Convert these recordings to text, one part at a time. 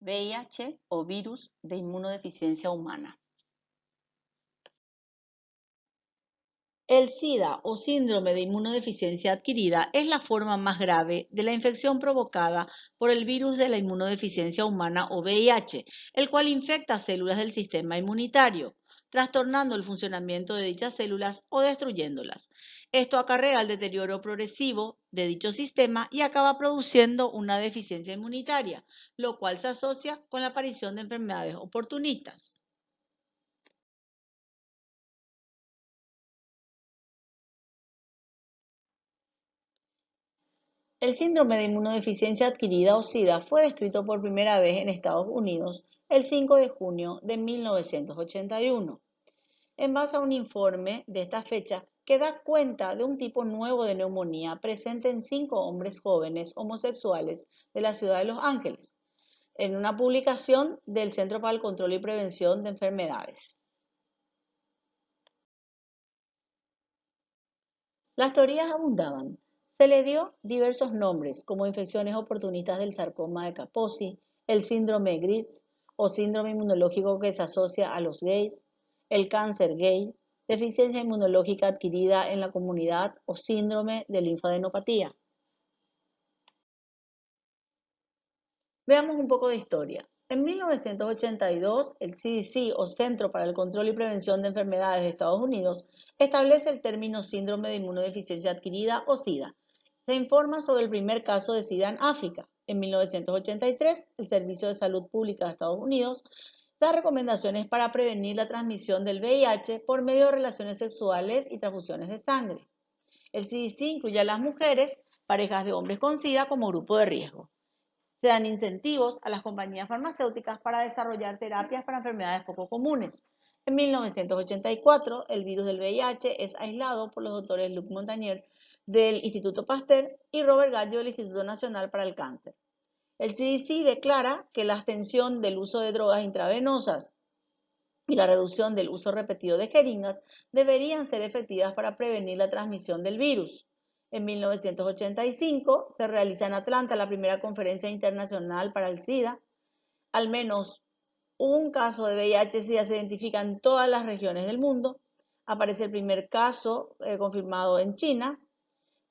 VIH o virus de inmunodeficiencia humana. El SIDA o síndrome de inmunodeficiencia adquirida es la forma más grave de la infección provocada por el virus de la inmunodeficiencia humana o VIH, el cual infecta células del sistema inmunitario, trastornando el funcionamiento de dichas células o destruyéndolas. Esto acarrea el deterioro progresivo de dicho sistema y acaba produciendo una deficiencia inmunitaria, lo cual se asocia con la aparición de enfermedades oportunistas. El síndrome de inmunodeficiencia adquirida o SIDA fue descrito por primera vez en Estados Unidos el 5 de junio de 1981, en base a un informe de esta fecha que da cuenta de un tipo nuevo de neumonía presente en 5 hombres jóvenes homosexuales de la ciudad de Los Ángeles, en una publicación del Centro para el Control y Prevención de Enfermedades. Las teorías abundaban. Se le dio diversos nombres, como infecciones oportunistas del sarcoma de Kaposi, el síndrome de Gritz o síndrome inmunológico que se asocia a los gays, el cáncer gay, deficiencia inmunológica adquirida en la comunidad o síndrome de linfadenopatía. Veamos un poco de historia. En 1982, el CDC, o Centro para el Control y Prevención de Enfermedades de Estados Unidos, establece el término síndrome de inmunodeficiencia adquirida o SIDA. Se informa sobre el primer caso de SIDA en África. En 1983, el Servicio de Salud Pública de Estados Unidos da recomendaciones para prevenir la transmisión del VIH por medio de relaciones sexuales y transfusiones de sangre. El CDC incluye a las mujeres, parejas de hombres con SIDA como grupo de riesgo. Se dan incentivos a las compañías farmacéuticas para desarrollar terapias para enfermedades poco comunes. En 1984, el virus del VIH es aislado por los doctores Luc Montagnier del Instituto Pasteur y Robert Gallo del Instituto Nacional para el Cáncer. El CDC declara que la abstención del uso de drogas intravenosas y la reducción del uso repetido de jeringas deberían ser efectivas para prevenir la transmisión del virus. En 1985 se realiza en Atlanta la primera conferencia internacional para el SIDA. Al menos un caso de VIH-Sida se identifica en todas las regiones del mundo. Aparece el primer caso confirmado en China.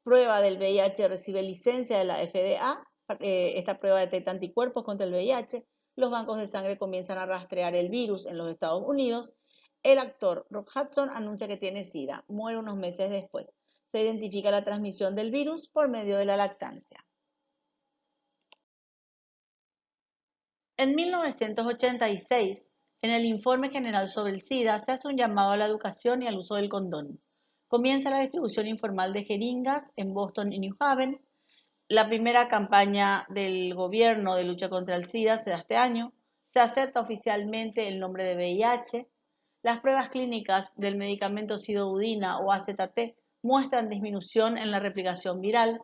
Prueba del VIH recibe licencia de la FDA. Esta prueba detecta anticuerpos contra el VIH. Los bancos de sangre comienzan a rastrear el virus en los Estados Unidos. El actor Rock Hudson anuncia que tiene SIDA. Muere unos meses después. Se identifica la transmisión del virus por medio de la lactancia. En 1986, en el Informe General sobre el SIDA, se hace un llamado a la educación y al uso del condón. Comienza la distribución informal de jeringas en Boston y New Haven. La primera campaña del gobierno de lucha contra el SIDA se da este año. Se acepta oficialmente el nombre de VIH. Las pruebas clínicas del medicamento sidobudina o AZT muestran disminución en la replicación viral.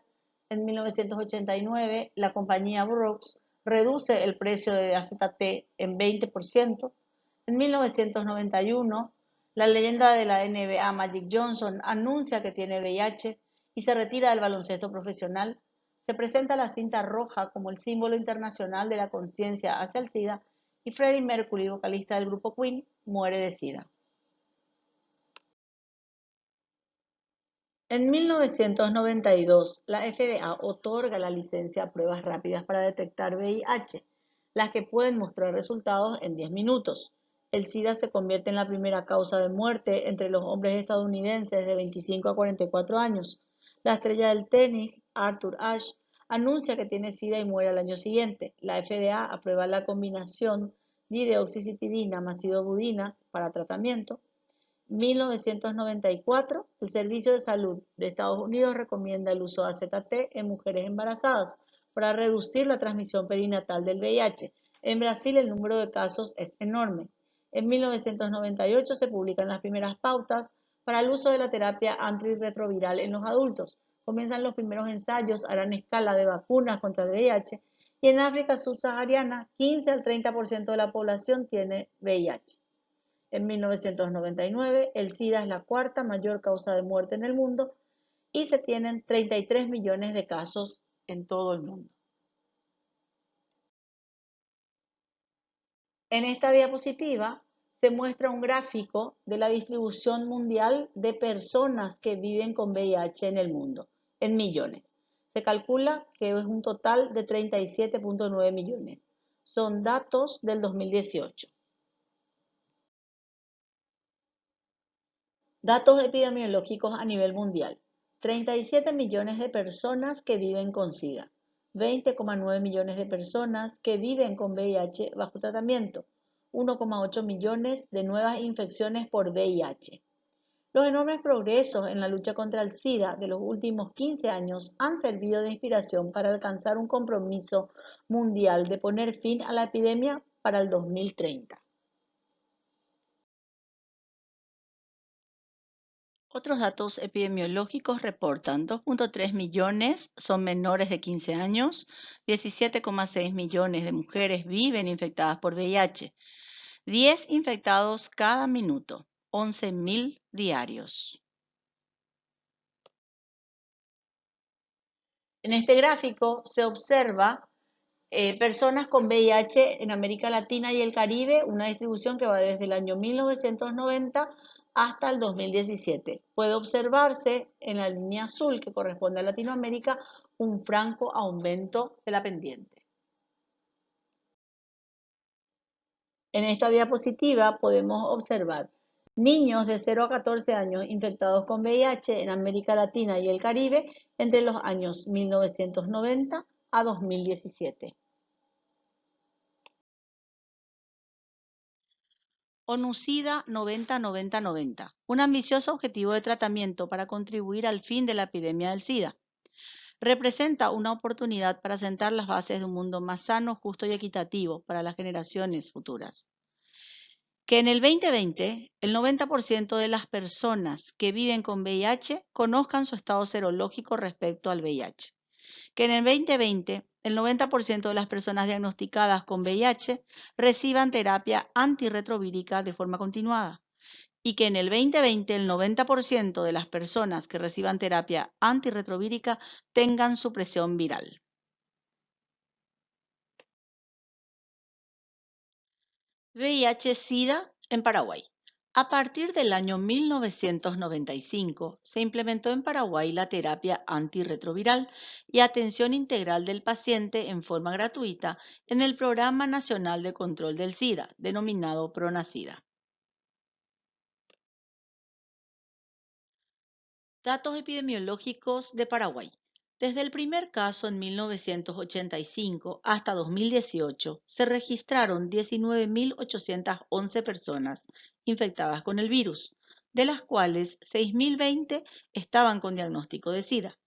En 1989, la compañía Brooks reduce el precio de AZT en 20%. En 1991, la leyenda de la NBA Magic Johnson anuncia que tiene VIH y se retira del baloncesto profesional. Se presenta la cinta roja como el símbolo internacional de la conciencia hacia el SIDA y Freddie Mercury, vocalista del grupo Queen, muere de SIDA. En 1992, la FDA otorga la licencia a pruebas rápidas para detectar VIH, las que pueden mostrar resultados en 10 minutos. El SIDA se convierte en la primera causa de muerte entre los hombres estadounidenses de 25 a 44 años. La estrella del tenis, Arthur Ashe, anuncia que tiene SIDA y muere al año siguiente. La FDA aprueba la combinación dideoxicitidina más sidobudina para tratamiento. 1994, el Servicio de Salud de Estados Unidos recomienda el uso de AZT en mujeres embarazadas para reducir la transmisión perinatal del VIH. En Brasil el número de casos es enorme. En 1998 se publican las primeras pautas para el uso de la terapia antirretroviral en los adultos. Comienzan los primeros ensayos a gran escala de vacunas contra el VIH y en África subsahariana 15 al 30% de la población tiene VIH. En 1999, el SIDA es la cuarta mayor causa de muerte en el mundo y se tienen 33 millones de casos en todo el mundo. En esta diapositiva se muestra un gráfico de la distribución mundial de personas que viven con VIH en el mundo, en millones. Se calcula que es un total de 37,9 millones. Son datos del 2018. Datos epidemiológicos a nivel mundial. 37 millones de personas que viven con SIDA. 20,9 millones de personas que viven con VIH bajo tratamiento. 1,8 millones de nuevas infecciones por VIH. Los enormes progresos en la lucha contra el SIDA de los últimos 15 años han servido de inspiración para alcanzar un compromiso mundial de poner fin a la epidemia para el 2030. Otros datos epidemiológicos reportan 2,3 millones son menores de 15 años, 17,6 millones de mujeres viven infectadas por VIH, 10 infectados cada minuto, 11.000 diarios. En este gráfico se observa personas con VIH en América Latina y el Caribe, una distribución que va desde el año 1990 hasta el 2017. Puede observarse en la línea azul que corresponde a Latinoamérica un franco aumento de la pendiente. En esta diapositiva podemos observar niños de 0 a 14 años infectados con VIH en América Latina y el Caribe entre los años 1990 a 2017. ONU-SIDA 90-90-90, un ambicioso objetivo de tratamiento para contribuir al fin de la epidemia del SIDA. Representa una oportunidad para sentar las bases de un mundo más sano, justo y equitativo para las generaciones futuras. Que en el 2020 el 90% de las personas que viven con VIH conozcan su estado serológico respecto al VIH. Que en el 2020 el 90% de las personas diagnosticadas con VIH reciban terapia antirretrovírica de forma continuada. Y que en el 2020 el 90% de las personas que reciban terapia antirretrovírica tengan supresión viral. VIH-Sida en Paraguay. A partir del año 1995 se implementó en Paraguay la terapia antirretroviral y atención integral del paciente en forma gratuita en el Programa Nacional de Control del SIDA, denominado PRONASIDA. Datos epidemiológicos de Paraguay. Desde el primer caso en 1985 hasta 2018 se registraron 19.811 personas infectadas con el virus, de las cuales 6.020 estaban con diagnóstico de SIDA.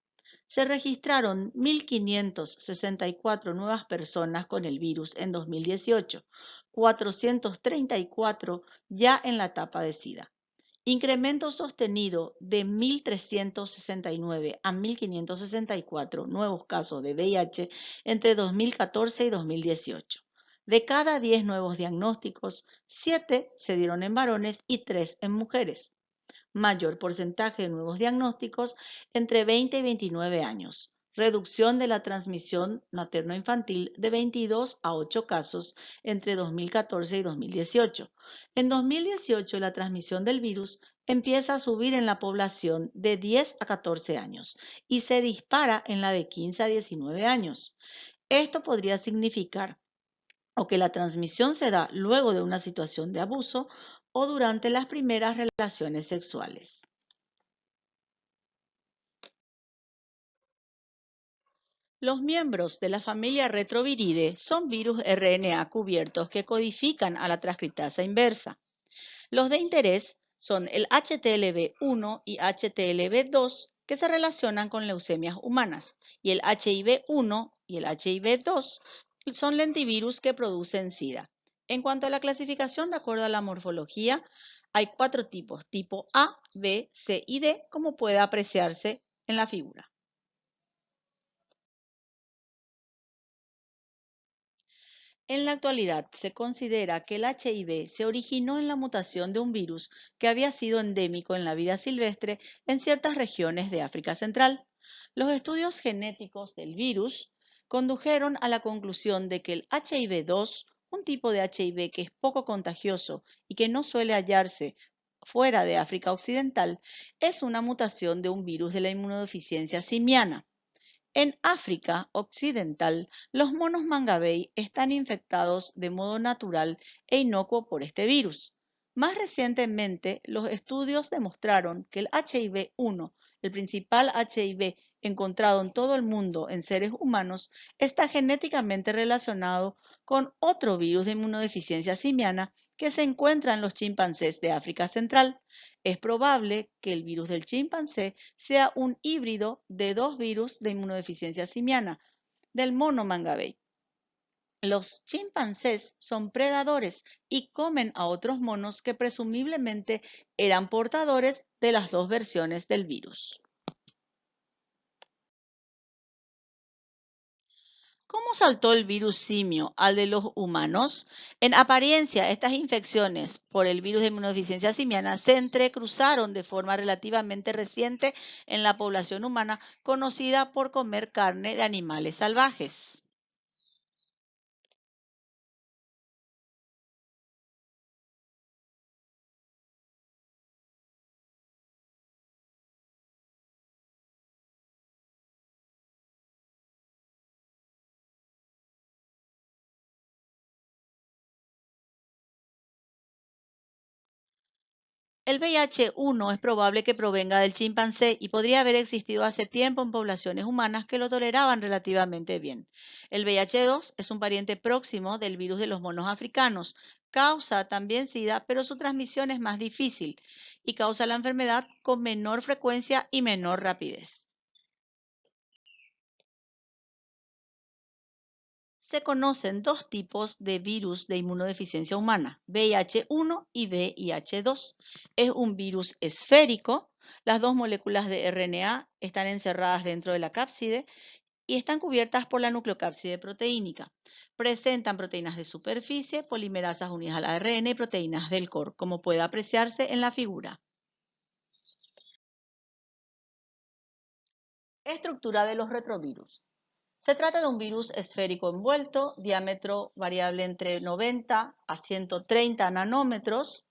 Se registraron 1.564 nuevas personas con el virus en 2018, 434 ya en la etapa de SIDA. Incremento sostenido de 1.369 a 1.564 nuevos casos de VIH entre 2014 y 2018. De cada 10 nuevos diagnósticos, 7 se dieron en varones y 3 en mujeres. Mayor porcentaje de nuevos diagnósticos entre 20 y 29 años. Reducción de la transmisión materno-infantil de 22 a 8 casos entre 2014 y 2018. En 2018 la transmisión del virus empieza a subir en la población de 10 a 14 años y se dispara en la de 15 a 19 años. Esto podría significar o que la transmisión se da luego de una situación de abuso o durante las primeras relaciones sexuales. Los miembros de la familia Retroviridae son virus RNA cubiertos que codifican a la transcriptasa inversa. Los de interés son el HTLV1 y HTLV2 que se relacionan con leucemias humanas y el HIV1 y el HIV2 son lentivirus que producen SIDA. En cuanto a la clasificación de acuerdo a la morfología, hay 4 tipos, tipo A, B, C y D, como puede apreciarse en la figura. En la actualidad se considera que el HIV se originó en la mutación de un virus que había sido endémico en la vida silvestre en ciertas regiones de África Central. Los estudios genéticos del virus condujeron a la conclusión de que el HIV-2, Un tipo de HIV que es poco contagioso y que no suele hallarse fuera de África Occidental es una mutación de un virus de la inmunodeficiencia simiana. En África Occidental, los monos mangabey están infectados de modo natural e inocuo por este virus. Más recientemente, los estudios demostraron que el HIV-1, el principal HIV encontrado en todo el mundo en seres humanos, está genéticamente relacionado con otro virus de inmunodeficiencia simiana que se encuentra en los chimpancés de África Central. Es probable que el virus del chimpancé sea un híbrido de dos virus de inmunodeficiencia simiana, del mono mangabey. Los chimpancés son predadores y comen a otros monos que presumiblemente eran portadores de las dos versiones del virus. ¿Cómo saltó el virus simio al de los humanos? En apariencia, estas infecciones por el virus de inmunodeficiencia simiana se entrecruzaron de forma relativamente reciente en la población humana conocida por comer carne de animales salvajes. El VIH-1 es probable que provenga del chimpancé y podría haber existido hace tiempo en poblaciones humanas que lo toleraban relativamente bien. El VIH-2 es un pariente próximo del virus de los monos africanos. Causa también SIDA, pero su transmisión es más difícil y causa la enfermedad con menor frecuencia y menor rapidez. Se conocen dos tipos de virus de inmunodeficiencia humana, VIH-1 y VIH-2. Es un virus esférico, las dos moléculas de RNA están encerradas dentro de la cápside y están cubiertas por la nucleocápside proteínica. Presentan proteínas de superficie, polimerasas unidas al ARN y proteínas del core, como puede apreciarse en la figura. Estructura de los retrovirus. Se trata de un virus esférico envuelto, diámetro variable entre 90 a 130 nanómetros.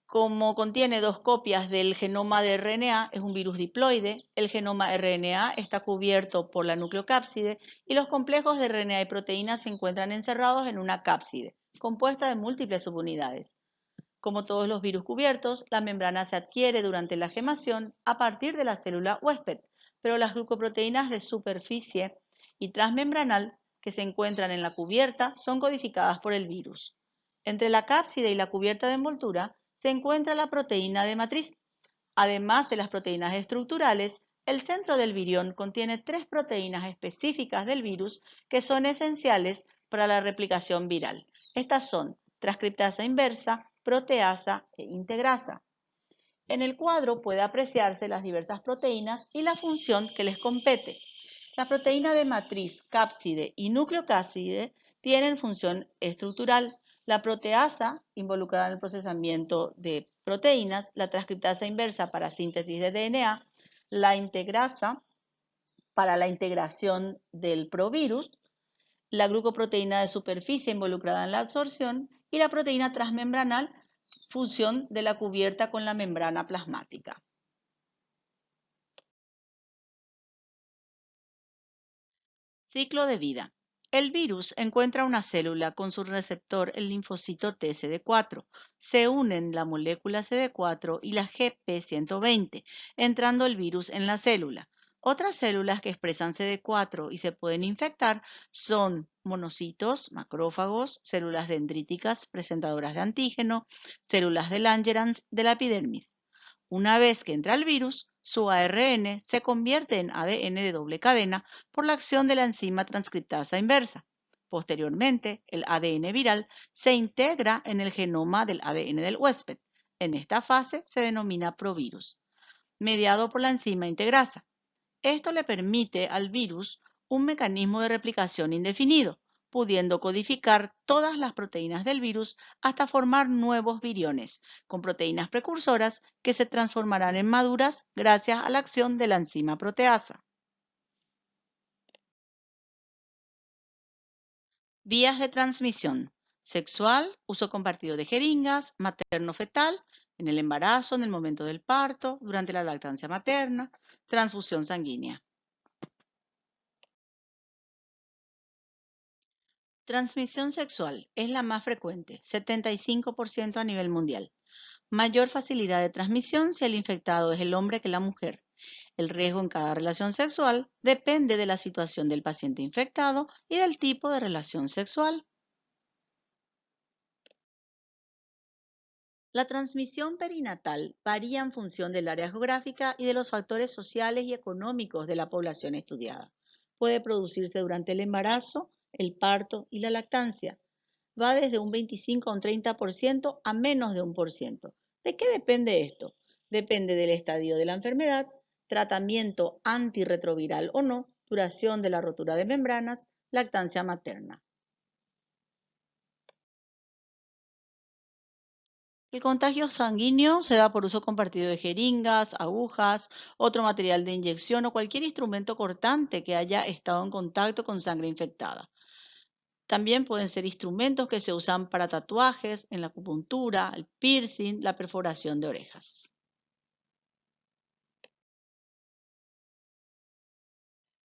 Como contiene dos copias del genoma de RNA, es un virus diploide. El genoma RNA está cubierto por la nucleocápside y los complejos de RNA y proteínas se encuentran encerrados en una cápside, compuesta de múltiples subunidades. Como todos los virus cubiertos, la membrana se adquiere durante la gemación a partir de la célula huésped, pero las glucoproteínas de superficie y transmembranal que se encuentran en la cubierta son codificadas por el virus. Entre la cápside y la cubierta de envoltura se encuentra la proteína de matriz. Además de las proteínas estructurales, el centro del virión contiene tres proteínas específicas del virus que son esenciales para la replicación viral. Estas son transcriptasa inversa, proteasa e integrasa. En el cuadro puede apreciarse las diversas proteínas y la función que les compete. La proteína de matriz, cápside y nucleocápside tienen función estructural. La proteasa, involucrada en el procesamiento de proteínas, la transcriptasa inversa para síntesis de DNA, la integrasa para la integración del provirus, la glucoproteína de superficie involucrada en la absorción y la proteína transmembranal, fusión de la cubierta con la membrana plasmática. Ciclo de vida. El virus encuentra una célula con su receptor, el linfocito TCD4. Se unen la molécula CD4 y la GP120, entrando el virus en la célula. Otras células que expresan CD4 y se pueden infectar son monocitos, macrófagos, células dendríticas presentadoras de antígeno, células de Langerhans de la epidermis. Una vez que entra el virus, su ARN se convierte en ADN de doble cadena por la acción de la enzima transcriptasa inversa. Posteriormente, el ADN viral se integra en el genoma del ADN del huésped. En esta fase se denomina provirus, mediado por la enzima integrasa. Esto le permite al virus un mecanismo de replicación indefinido, pudiendo codificar todas las proteínas del virus hasta formar nuevos viriones, con proteínas precursoras que se transformarán en maduras gracias a la acción de la enzima proteasa. Vías de transmisión: sexual, uso compartido de jeringas, materno-fetal, en el embarazo, en el momento del parto, durante la lactancia materna, transfusión sanguínea. Transmisión sexual es la más frecuente, 75% a nivel mundial. Mayor facilidad de transmisión si el infectado es el hombre que la mujer. El riesgo en cada relación sexual depende de la situación del paciente infectado y del tipo de relación sexual. La transmisión perinatal varía en función del área geográfica y de los factores sociales y económicos de la población estudiada. Puede producirse durante el embarazo, el parto y la lactancia. Va desde un 25 a un 30% a menos de un por ciento. ¿De qué depende esto? Depende del estadio de la enfermedad, tratamiento antirretroviral o no, duración de la rotura de membranas, lactancia materna. El contagio sanguíneo se da por uso compartido de jeringas, agujas, otro material de inyección o cualquier instrumento cortante que haya estado en contacto con sangre infectada. También pueden ser instrumentos que se usan para tatuajes, en la acupuntura, el piercing, la perforación de orejas.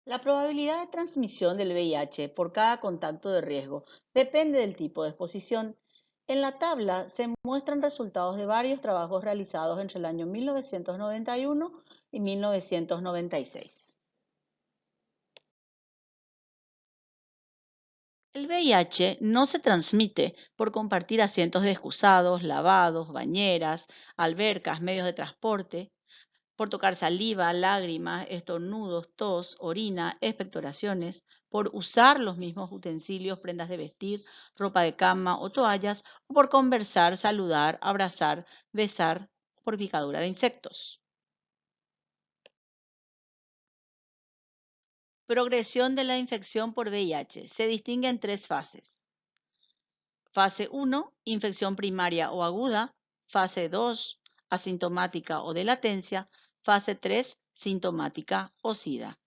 La probabilidad de transmisión del VIH por cada contacto de riesgo depende del tipo de exposición. En la tabla se muestran resultados de varios trabajos realizados entre el año 1991 y 1996. El VIH no se transmite por compartir asientos de excusados, lavados, bañeras, albercas, medios de transporte, por tocar saliva, lágrimas, estornudos, tos, orina, expectoraciones, por usar los mismos utensilios, prendas de vestir, ropa de cama o toallas, o por conversar, saludar, abrazar, besar, por picadura de insectos. Progresión de la infección por VIH. Se distingue en tres fases. Fase 1, infección primaria o aguda. Fase 2, asintomática o de latencia. Fase 3, sintomática o SIDA.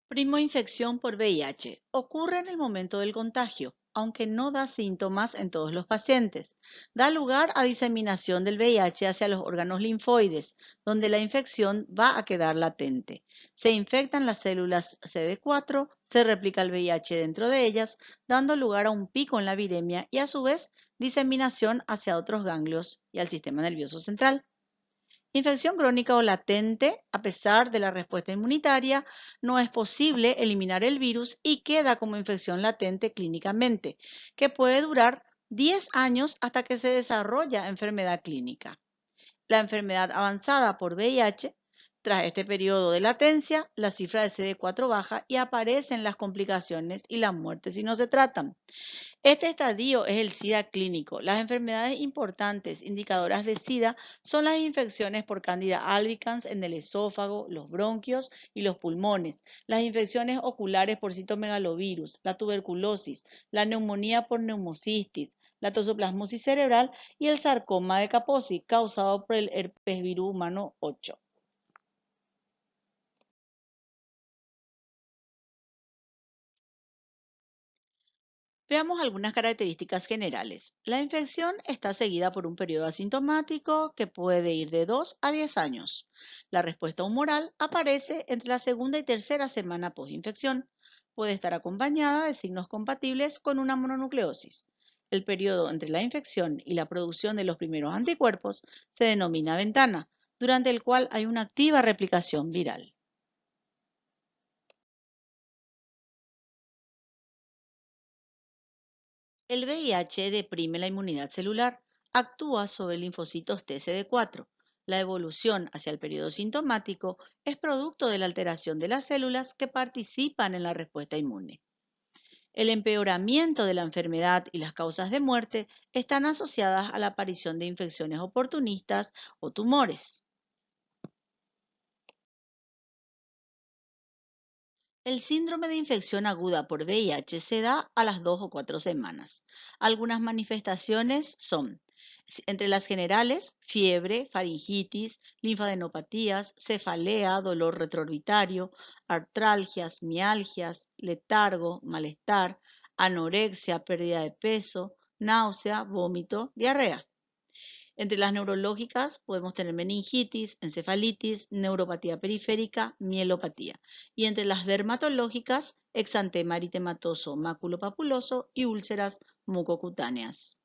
Primoinfección por VIH. Ocurre en el momento del contagio, aunque no da síntomas en todos los pacientes. Da lugar a diseminación del VIH hacia los órganos linfoides, donde la infección va a quedar latente. Se infectan las células CD4, se replica el VIH dentro de ellas, dando lugar a un pico en la viremia y a su vez diseminación hacia otros ganglios y al sistema nervioso central. Infección crónica o latente, a pesar de la respuesta inmunitaria, no es posible eliminar el virus y queda como infección latente clínicamente, que puede durar 10 años hasta que se desarrolla enfermedad clínica. La enfermedad avanzada por VIH, tras este periodo de latencia, la cifra de CD4 baja y aparecen las complicaciones y la muerte si no se tratan. Este estadio es el SIDA clínico. Las enfermedades importantes indicadoras de SIDA son las infecciones por Candida albicans en el esófago, los bronquios y los pulmones, las infecciones oculares por citomegalovirus, la tuberculosis, la neumonía por neumocistis, la tosoplasmosis cerebral y el sarcoma de Kaposi, causado por el herpes virus humano 8. Veamos algunas características generales. La infección está seguida por un periodo asintomático que puede ir de 2 a 10 años. La respuesta humoral aparece entre la segunda y tercera semana postinfección. Puede estar acompañada de signos compatibles con una mononucleosis. El periodo entre la infección y la producción de los primeros anticuerpos se denomina ventana, durante el cual hay una activa replicación viral. El VIH deprime la inmunidad celular, actúa sobre linfocitos TCD4. La evolución hacia el periodo sintomático es producto de la alteración de las células que participan en la respuesta inmune. El empeoramiento de la enfermedad y las causas de muerte están asociadas a la aparición de infecciones oportunistas o tumores. El síndrome de infección aguda por VIH se da a las 2 o 4 semanas. Algunas manifestaciones son Entre las generales, fiebre, faringitis, linfadenopatías, cefalea, dolor retroorbitario, artralgias, mialgias, letargo, malestar, anorexia, pérdida de peso, náusea, vómito, diarrea. Entre las neurológicas podemos tener meningitis, encefalitis, neuropatía periférica, mielopatía. Y entre las dermatológicas, exantema eritematoso maculopapuloso y úlceras mucocutáneas.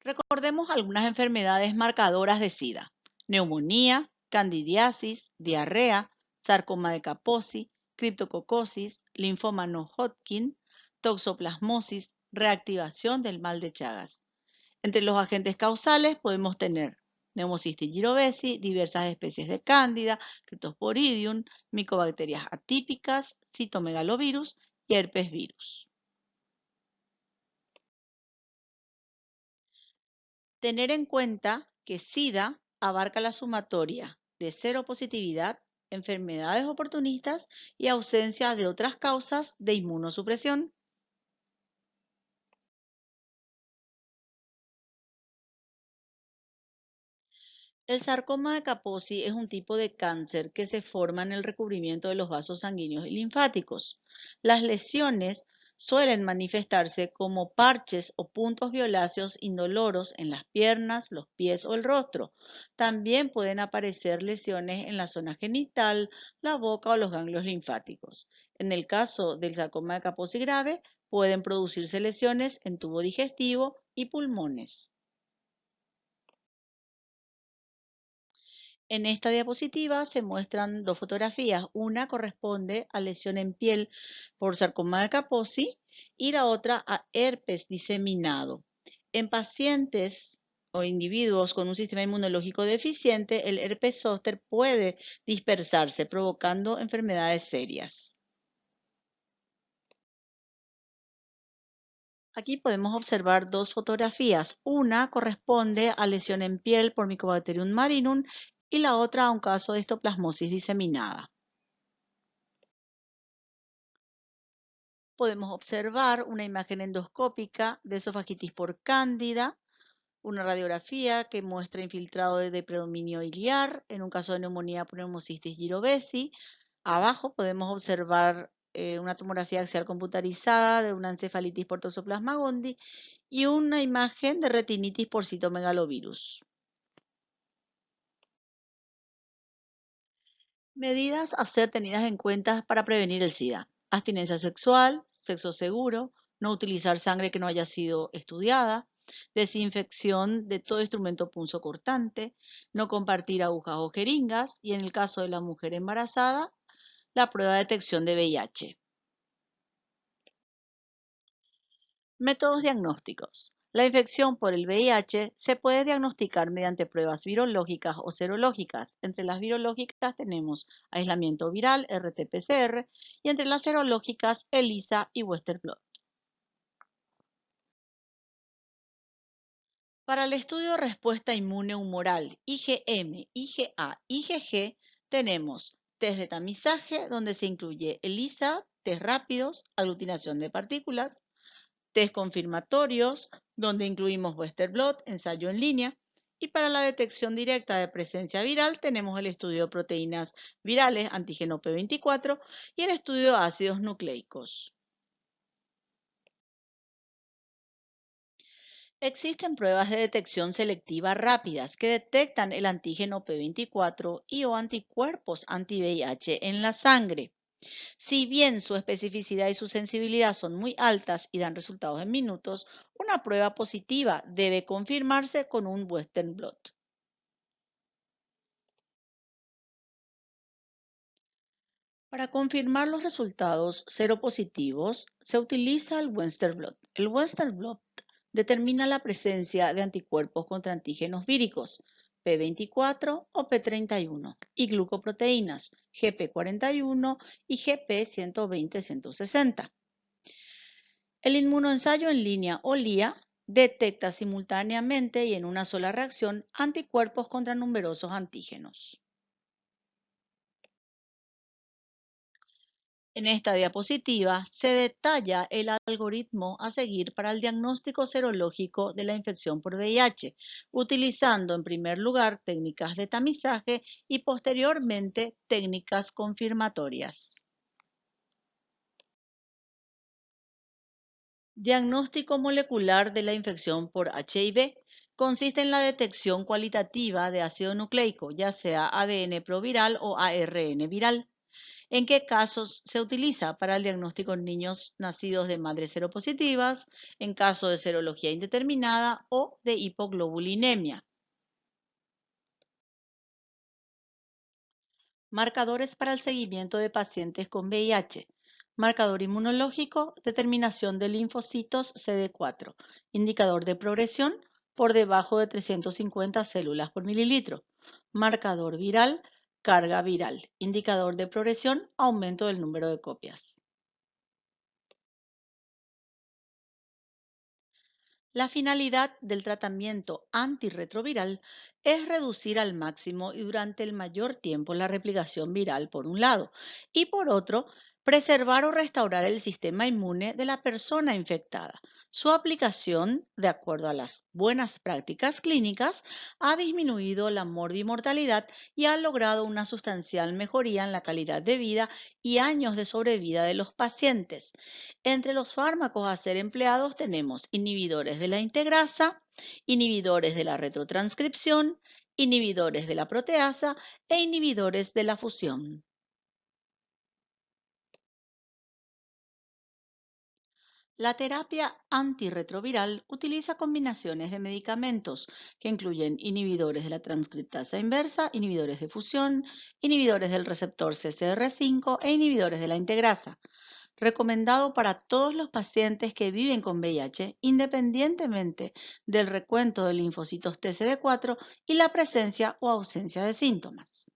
Recordemos algunas enfermedades marcadoras de SIDA: neumonía, candidiasis, diarrea, sarcoma de Kaposi, criptococosis, linfoma no Hodgkin, toxoplasmosis, reactivación del mal de Chagas. Entre los agentes causales podemos tener Pneumocystis jirovecii, diversas especies de cándida, Cryptosporidium, micobacterias atípicas, citomegalovirus y herpes virus. Tener en cuenta que SIDA abarca la sumatoria de seropositividad, enfermedades oportunistas y ausencia de otras causas de inmunosupresión. El sarcoma de Kaposi es un tipo de cáncer que se forma en el recubrimiento de los vasos sanguíneos y linfáticos. Las lesiones suelen manifestarse como parches o puntos violáceos indoloros en las piernas, los pies o el rostro. También pueden aparecer lesiones en la zona genital, la boca o los ganglios linfáticos. En el caso del sarcoma de Kaposi grave, pueden producirse lesiones en tubo digestivo y pulmones. En esta diapositiva se muestran dos fotografías. Una corresponde a lesión en piel por sarcoma de Kaposi y la otra a herpes diseminado. En pacientes o individuos con un sistema inmunológico deficiente, el herpes zóster puede dispersarse, provocando enfermedades serias. Aquí podemos observar dos fotografías. Una corresponde a lesión en piel por Mycobacterium marinum y la otra a un caso de histoplasmosis diseminada. Podemos observar una imagen endoscópica de esofagitis por cándida, una radiografía que muestra infiltrado de predominio iliar, en un caso de neumonía por Pneumocystis jirovecii. Abajo podemos observar una tomografía axial computarizada de una encefalitis por Toxoplasma gondii y una imagen de retinitis por citomegalovirus. Medidas a ser tenidas en cuenta para prevenir el SIDA: abstinencia sexual, sexo seguro, no utilizar sangre que no haya sido estudiada, desinfección de todo instrumento punzocortante, no compartir agujas o jeringas y, en el caso de la mujer embarazada, la prueba de detección de VIH. Métodos diagnósticos. La infección por el VIH se puede diagnosticar mediante pruebas virológicas o serológicas. Entre las virológicas tenemos aislamiento viral, RT-PCR, y entre las serológicas, ELISA y Western blot. Para el estudio de respuesta inmune humoral IgM, IgA, IgG, tenemos test de tamizaje, donde se incluye ELISA, test rápidos, aglutinación de partículas, test confirmatorios, donde incluimos Western blot, ensayo en línea, y para la detección directa de presencia viral tenemos el estudio de proteínas virales, antígeno P24, y el estudio de ácidos nucleicos. Existen pruebas de detección selectiva rápidas que detectan el antígeno P24 y o anticuerpos anti-VIH en la sangre. Si bien su especificidad y su sensibilidad son muy altas y dan resultados en minutos, una prueba positiva debe confirmarse con un Western blot. Para confirmar los resultados seropositivos, se utiliza el Western blot. El Western blot determina la presencia de anticuerpos contra antígenos víricos, P24 o P31, y glucoproteínas, GP41 y GP120-160. El inmunoensayo en línea o LIA detecta simultáneamente y en una sola reacción anticuerpos contra numerosos antígenos. En esta diapositiva se detalla el algoritmo a seguir para el diagnóstico serológico de la infección por VIH, utilizando en primer lugar técnicas de tamizaje y posteriormente técnicas confirmatorias. Diagnóstico molecular de la infección por HIV consiste en la detección cualitativa de ácido nucleico, ya sea ADN proviral o ARN viral. ¿En qué casos se utiliza? Para el diagnóstico en niños nacidos de madres seropositivas, en caso de serología indeterminada o de hipoglobulinemia. Marcadores para el seguimiento de pacientes con VIH. Marcador inmunológico, determinación de linfocitos CD4. Indicador de progresión, por debajo de 350 células por mililitro. Marcador viral, carga viral. Indicador de progresión, aumento del número de copias. La finalidad del tratamiento antirretroviral es reducir al máximo y durante el mayor tiempo la replicación viral por un lado y por otro, preservar o restaurar el sistema inmune de la persona infectada. Su aplicación, de acuerdo a las buenas prácticas clínicas, ha disminuido la mortalidad y ha logrado una sustancial mejoría en la calidad de vida y años de sobrevida de los pacientes. Entre los fármacos a ser empleados tenemos inhibidores de la integrasa, inhibidores de la retrotranscripción, inhibidores de la proteasa e inhibidores de la fusión. La terapia antirretroviral utiliza combinaciones de medicamentos que incluyen inhibidores de la transcriptasa inversa, inhibidores de fusión, inhibidores del receptor CCR5 e inhibidores de la integrasa. Recomendado para todos los pacientes que viven con VIH, independientemente del recuento de linfocitos TCD4 y la presencia o ausencia de síntomas.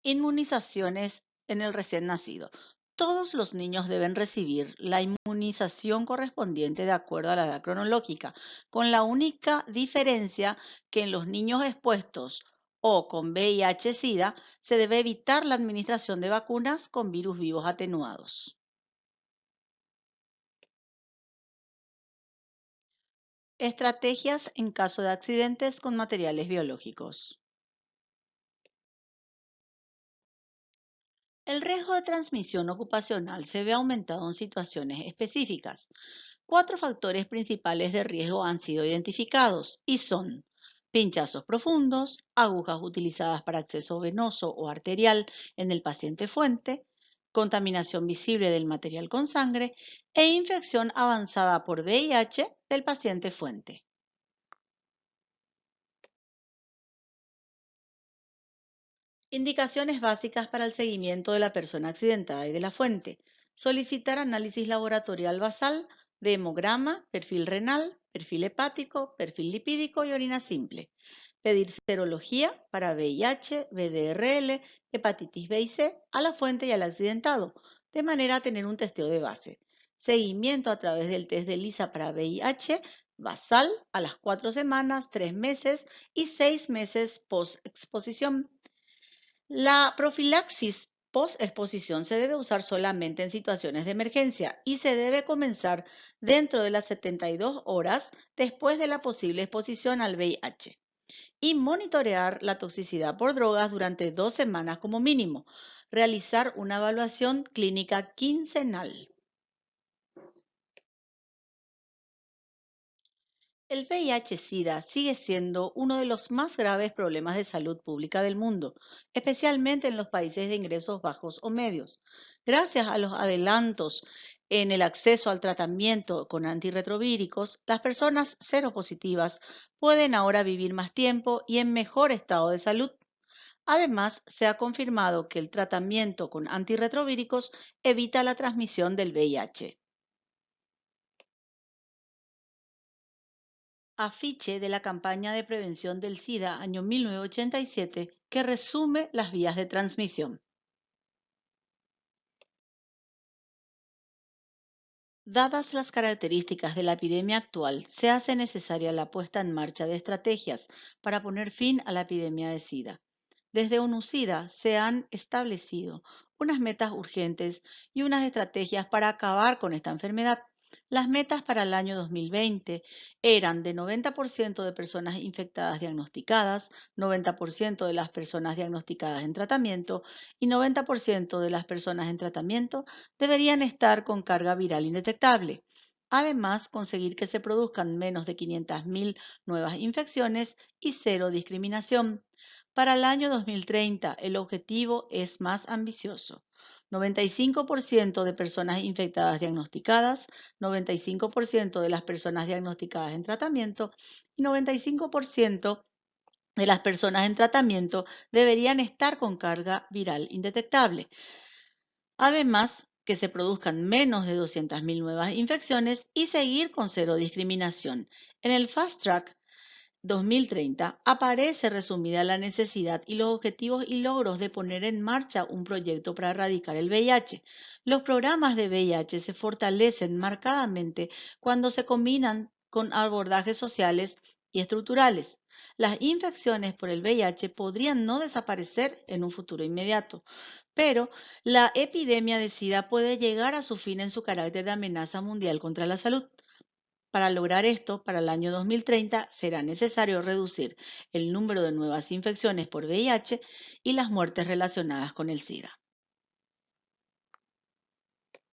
Inmunizaciones en el recién nacido. Todos los niños deben recibir la inmunización correspondiente de acuerdo a la edad cronológica, con la única diferencia que en los niños expuestos o con VIH-Sida se debe evitar la administración de vacunas con virus vivos atenuados. Estrategias en caso de accidentes con materiales biológicos. El riesgo de transmisión ocupacional se ve aumentado en situaciones específicas. Cuatro factores principales de riesgo han sido identificados y son pinchazos profundos, agujas utilizadas para acceso venoso o arterial en el paciente fuente, contaminación visible del material con sangre e infección avanzada por VIH del paciente fuente. Indicaciones básicas para el seguimiento de la persona accidentada y de la fuente. Solicitar análisis laboratorial basal de hemograma, perfil renal, perfil hepático, perfil lipídico y orina simple. Pedir serología para VIH, VDRL, hepatitis B y C a la fuente y al accidentado, de manera a tener un testeo de base. Seguimiento a través del test de ELISA para VIH basal a las 4 semanas, 3 meses y 6 meses post-exposición. La profilaxis post-exposición se debe usar solamente en situaciones de emergencia y se debe comenzar dentro de las 72 horas después de la posible exposición al VIH y monitorear la toxicidad por drogas durante 2 semanas como mínimo. Realizar una evaluación clínica quincenal. El VIH-Sida sigue siendo uno de los más graves problemas de salud pública del mundo, especialmente en los países de ingresos bajos o medios. Gracias a los adelantos en el acceso al tratamiento con antirretrovíricos, las personas seropositivas pueden ahora vivir más tiempo y en mejor estado de salud. Además, se ha confirmado que el tratamiento con antirretrovíricos evita la transmisión del VIH. Afiche de la campaña de prevención del SIDA año 1987 que resume las vías de transmisión. Dadas las características de la epidemia actual, se hace necesaria la puesta en marcha de estrategias para poner fin a la epidemia de SIDA. Desde ONUCIDA se han establecido unas metas urgentes y unas estrategias para acabar con esta enfermedad. Las metas para el año 2020 eran de 90% de personas infectadas diagnosticadas, 90% de las personas diagnosticadas en tratamiento y 90% de las personas en tratamiento deberían estar con carga viral indetectable. Además, conseguir que se produzcan menos de 500.000 nuevas infecciones y cero discriminación. Para el año 2030, el objetivo es más ambicioso. 95% de personas infectadas diagnosticadas, 95% de las personas diagnosticadas en tratamiento y 95% de las personas en tratamiento deberían estar con carga viral indetectable. Además, que se produzcan menos de 200.000 nuevas infecciones y seguir con cero discriminación. En el Fast Track 2030 aparece resumida la necesidad y los objetivos y logros de poner en marcha un proyecto para erradicar el VIH. Los programas de VIH se fortalecen marcadamente cuando se combinan con abordajes sociales y estructurales. Las infecciones por el VIH podrían no desaparecer en un futuro inmediato, pero la epidemia de SIDA puede llegar a su fin en su carácter de amenaza mundial contra la salud. Para lograr esto, para el año 2030 será necesario reducir el número de nuevas infecciones por VIH y las muertes relacionadas con el SIDA.